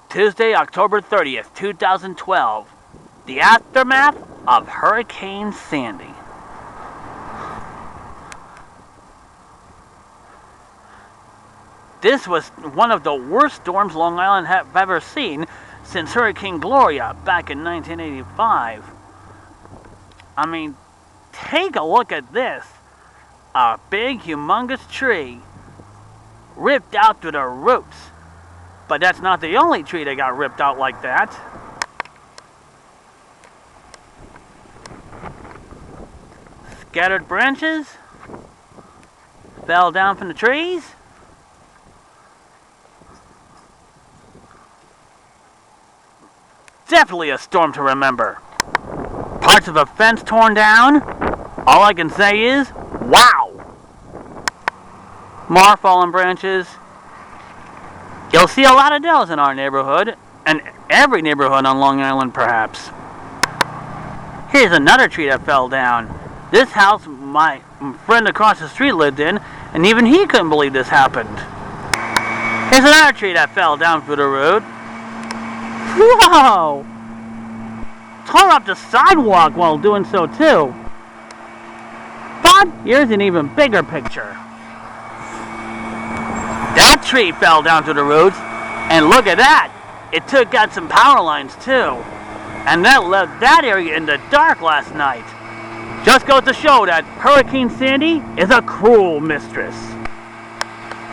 Tuesday, October 30th, 2012. The aftermath of Hurricane Sandy. This was one of the worst storms Long Island have ever seen since Hurricane Gloria back in 1985. I mean, take a look at this. A big, humongous tree ripped out to the roots. But that's not the only tree that got ripped out like that. Scattered branches fell down from the trees. Definitely a storm to remember. Parts of a fence torn down. All I can say is, wow! More fallen branches. You'll see a lot of those in our neighborhood, and every neighborhood on Long Island perhaps. Here's another tree that fell down. This house my friend across the street lived in, and even he couldn't believe this happened. Here's another tree that fell down through the road. Whoa! Tore up the sidewalk while doing so too. But here's an even bigger picture. That tree fell down to the roots, and look at that! It took out some power lines too, and that left that area in the dark last night. Just goes to show that Hurricane Sandy is a cruel mistress.